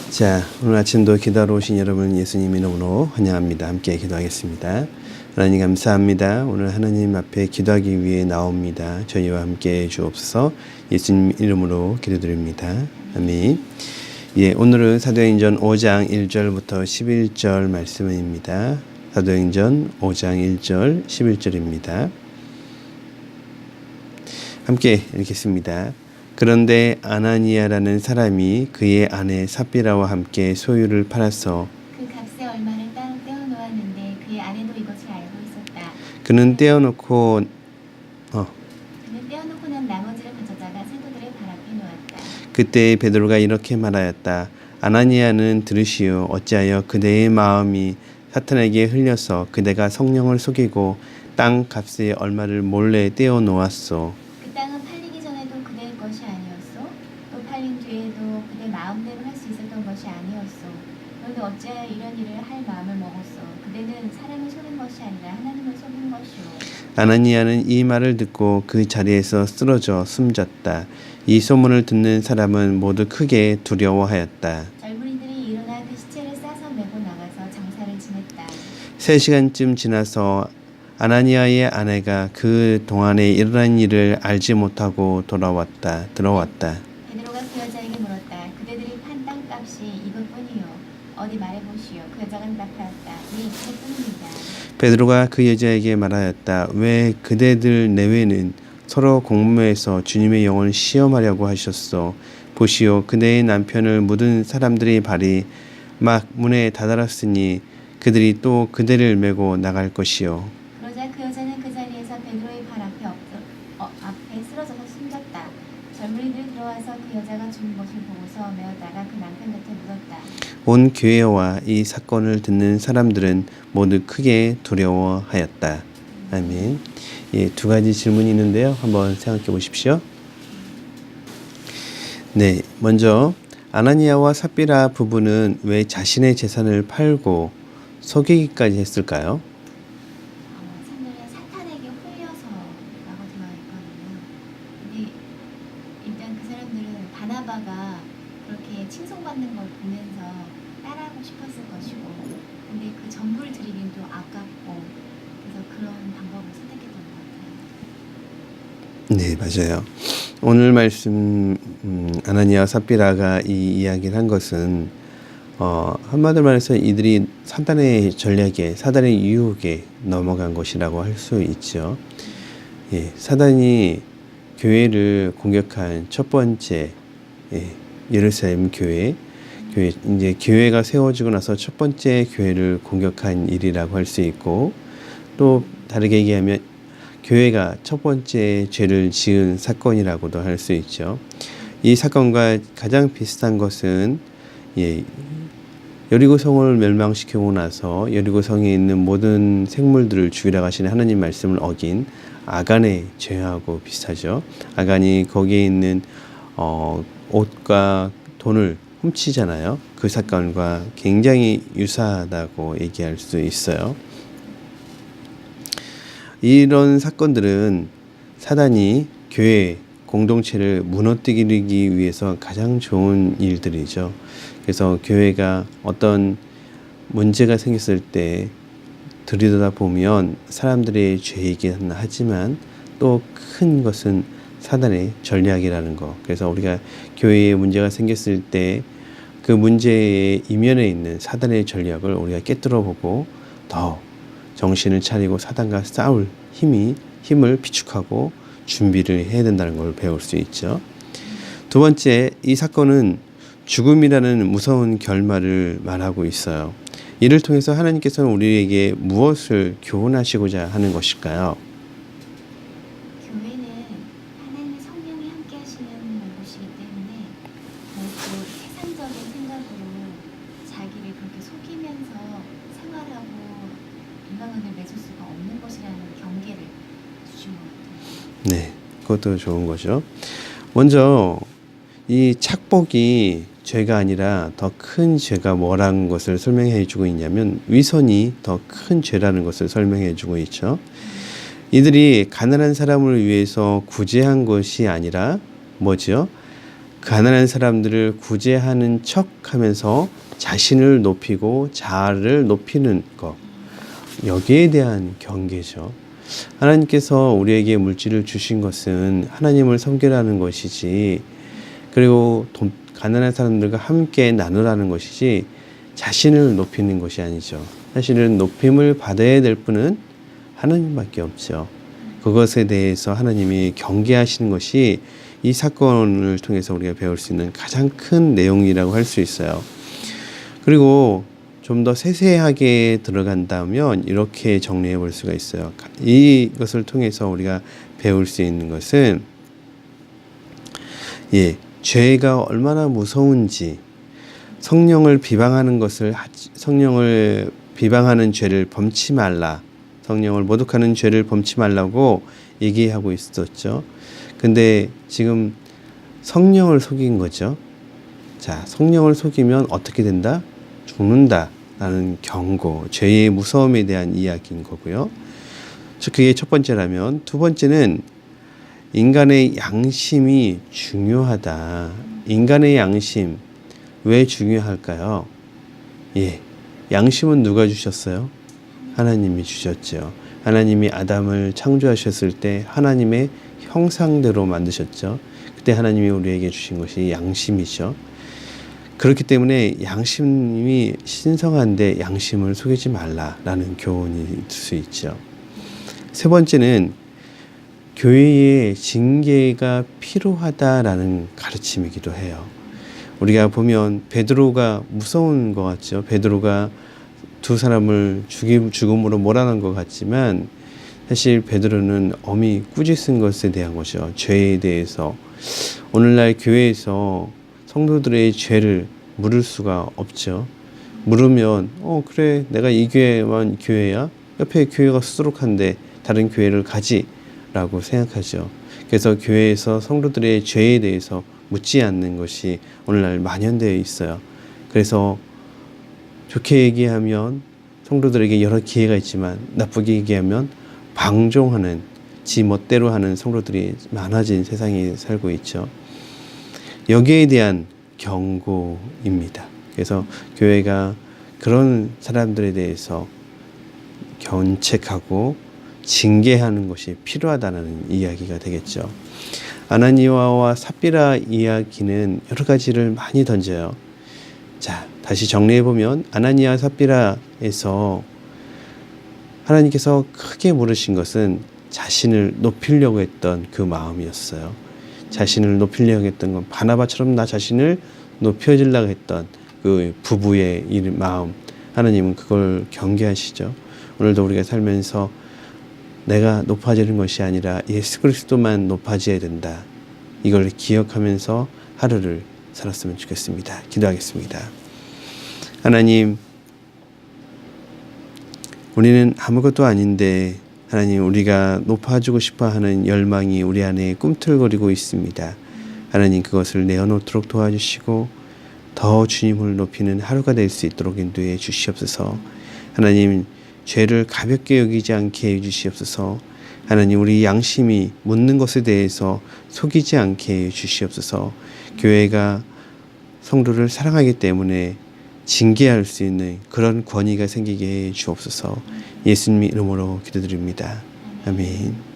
자, 오늘 아침도 기도하러 오신 여러분 예수님 이름으로 환영합니다. 함께 기도하겠습니다. 하나님 감사합니다. 오늘 하나님 앞에 기도하기 위해 나옵니다. 저희와 함께 주옵소서. 예수님 이름으로 기도드립니다. 아멘. 예, 오늘은 사도행전 5장 1절부터 11절 말씀입니다. 사도행전 5장 1절 11절입니다. 함께 읽겠습니다. 그런데 아나니아라는 사람이 그의 아내 삽비라와 함께 소유를 팔아서 그 값의 얼마를 따로 떼어놓았는데 그의 아내도 이것을 알고 있었다. 그는 떼어놓고 난 나머지를 가져다가 사도들의 발 앞에 놓았다. 그때 베드로가 이렇게 말하였다. 아나니아는 들으시오. 어찌하여 그대의 마음이 사탄에게 흘려서 그대가 성령을 속이고 땅 값의 얼마를 몰래 떼어놓았소. 그 땅은 팔리기 전에도 그대의 것이 아니었소. 또 팔린 뒤에도 그대 마음대로 할 수 있었던 것이 아니었소. 너는 어찌하여 이런 일을 할 마음을 먹었소. 그대는 사람을 속인 것이 아니라 하나님을 속인 것이오. 아나니아는 이 말을 듣고 그 자리에서 쓰러져 숨졌다. 이 소문을 듣는 사람은 모두 크게 두려워하였다. 젊은이들이 일어나 그 시체를 싸서 메고 나가서 장사를 지냈다. 3시간쯤 지나서 아나니아의 아내가 그 동안에 일어난 일을 알지 못하고 들어왔다. 베드로가 그 여자에게 물었다. 그대들이 판 땅값이 이것뿐이요. 어디 말해보시오. 그 여자가 대답하였다. 네, 이것뿐입니다. 베드로가 그 여자에게 말하였다. 왜 그대들 내외는 서로 공모해서 주님의 영을 시험하려고 하셨소. 보시오. 그대의 남편을 묻은 사람들의 발이 막 문에 다다랐으니 그들이 또 그대를 메고 나갈 것이요. 그러자 그 여자는 그 자리에서 베드로의 발 앞에 쓰러져서 숨졌다. 젊은이들이 들어와서 그 여자가 죽은 것을 보고서 메어다가 그 남편 곁에 묻었다. 온 교회와 이 사건을 듣는 사람들은 모두 크게 두려워하였다. 아멘. 예, 두 가지 질문이 있는데요. 한번 생각해 보십시오. 네, 먼저 아나니아와 삽비라 부부는 왜 자신의 재산을 팔고 속이기까지 했을까요? 산들에 사탄에게 홀려서라고 되어 있거든요. 근데 일단 그 사람들은 바나바가 그렇게 칭송받는 걸 보면서 따라하고 싶었을 것이고, 근데 그 전부를 드리긴 또 아깝고, 그래서 그런 방법을 선택했던 것 같아요. 네, 맞아요. 오늘 말씀 아나니아와 삽비라가 이 이야기를 한 것은 한마디로 말해서 이들이 사단의 전략에, 사단의 유혹에 넘어간 것이라고 할 수 있죠. 예, 사단이 교회를 공격한 첫 번째 예루살렘 교회 이제 교회가 세워지고 나서 첫 번째 교회를 공격한 일이라고 할 수 있고, 또 다르게 얘기하면 교회가 첫 번째 죄를 지은 사건이라고도 할 수 있죠. 이 사건과 가장 비슷한 것은 여리고성을 멸망시키고 나서 여리고성에 있는 모든 생물들을 죽이라고 하시는 하나님 말씀을 어긴 아간의 죄하고 비슷하죠. 아간이 거기에 있는 옷과 돈을 훔치잖아요. 그 사건과 굉장히 유사하다고 얘기할 수 있어요. 이런 사건들은 사단이 교회 공동체를 무너뜨리기 위해서 가장 좋은 일들이죠. 그래서 교회가 어떤 문제가 생겼을 때 들여다보면 사람들의 죄이긴 하지만 또 큰 것은 사단의 전략이라는 거. 그래서 우리가 교회에 문제가 생겼을 때 그 문제의 이면에 있는 사단의 전략을 우리가 깨뜨려보고 더 정신을 차리고 사단과 싸울 힘을 비축하고 준비를 해야 된다는 걸 배울 수 있죠. 두 번째, 이 사건은 죽음이라는 무서운 결말을 말하고 있어요. 이를 통해서 하나님께서는 우리에게 무엇을 교훈하시고자 하는 것일까요? 교회는 하나님의 성령이 함께 하시는 곳이기 때문에 결코 세상적인 생각으로 자기를 그렇게 속이면서 생활하고 인간관계를 맺을 수가 없는 것이라는 경계를 주신 것 같아요. 네, 그것도 좋은 거죠. 먼저 이 착복이 죄가 아니라 더 큰 죄가 뭐라는 것을 설명해 주고 있냐면 위선이 더 큰 죄라는 것을 설명해 주고 있죠. 이들이 가난한 사람을 위해서 구제한 것이 아니라 뭐죠? 가난한 사람들을 구제하는 척하면서 자신을 높이고 자아를 높이는 것, 여기에 대한 경계죠. 하나님께서 우리에게 물질을 주신 것은 하나님을 섬기라는 것이지, 그리고 가난한 사람들과 함께 나누라는 것이지 자신을 높이는 것이 아니죠. 사실은 높임을 받아야 될 분은 하나님밖에 없죠. 그것에 대해서 하나님이 경계하시는 것이 이 사건을 통해서 우리가 배울 수 있는 가장 큰 내용이라고 할 수 있어요. 그리고 좀 더 세세하게 들어간다면 이렇게 정리해 볼 수가 있어요. 이것을 통해서 우리가 배울 수 있는 것은, 죄가 얼마나 무서운지, 성령을 비방하는 죄를 범치 말라, 성령을 모독하는 죄를 범치 말라고 얘기하고 있었죠. 근데 지금 성령을 속인 거죠. 자, 성령을 속이면 어떻게 된다? 죽는다 라는 경고, 죄의 무서움에 대한 이야기인 거고요. 그게 첫 번째라면, 두 번째는 인간의 양심이 중요하다. 인간의 양심, 왜 중요할까요? 양심은 누가 주셨어요? 하나님이 주셨죠. 하나님이 아담을 창조하셨을 때 하나님의 형상대로 만드셨죠. 그때 하나님이 우리에게 주신 것이 양심이죠. 그렇기 때문에 양심이 신성한데 양심을 속이지 말라라는 교훈이 있을 수 있죠. 세 번째는 교회의 징계가 필요하다라는 가르침이기도 해요. 우리가 보면 베드로가 무서운 것 같죠. 베드로가 두 사람을 죽음으로 몰아넣은 것 같지만 사실 베드로는 엄히 꾸짖은 것에 대한 것이죠. 죄에 대해서. 오늘날 교회에서 성도들의 죄를 물을 수가 없죠. 물으면 그래, 내가 이 교회만 교회야? 옆에 교회가 수두룩한데 다른 교회를 가지 라고 생각하죠. 그래서 교회에서 성도들의 죄에 대해서 묻지 않는 것이 오늘날 만연되어 있어요. 그래서 좋게 얘기하면 성도들에게 여러 기회가 있지만 나쁘게 얘기하면 방종하는, 지 멋대로 하는 성도들이 많아진 세상에 살고 있죠. 여기에 대한 경고입니다. 그래서 교회가 그런 사람들에 대해서 견책하고 징계하는 것이 필요하다는 이야기가 되겠죠. 아나니아와 삽비라 이야기는 여러 가지를 많이 던져요. 자, 다시 정리해보면 아나니아 삽비라에서 하나님께서 크게 물으신 것은 자신을 높이려고 했던 그 마음이었어요. 자신을 높이려고 했던 건 바나바처럼 나 자신을 높여주려고 했던 그 부부의 이 마음, 하나님은 그걸 경계하시죠. 오늘도 우리가 살면서 내가 높아지는 것이 아니라 예수 그리스도만 높아져야 된다. 이걸 기억하면서 하루를 살았으면 좋겠습니다. 기도하겠습니다. 하나님, 우리는 아무것도 아닌데 하나님, 우리가 높아지고 싶어하는 열망이 우리 안에 꿈틀거리고 있습니다. 하나님, 그것을 내어놓도록 도와주시고 더 주님을 높이는 하루가 될 수 있도록 인도해 주시옵소서. 하나님, 죄를 가볍게 여기지 않게 해주시옵소서. 하나님, 우리 양심이 묻는 것에 대해서 속이지 않게 해주시옵소서. 교회가 성도를 사랑하기 때문에 징계할 수 있는 그런 권위가 생기게 해 주옵소서. 예수님 이름으로 기도드립니다. 아멘.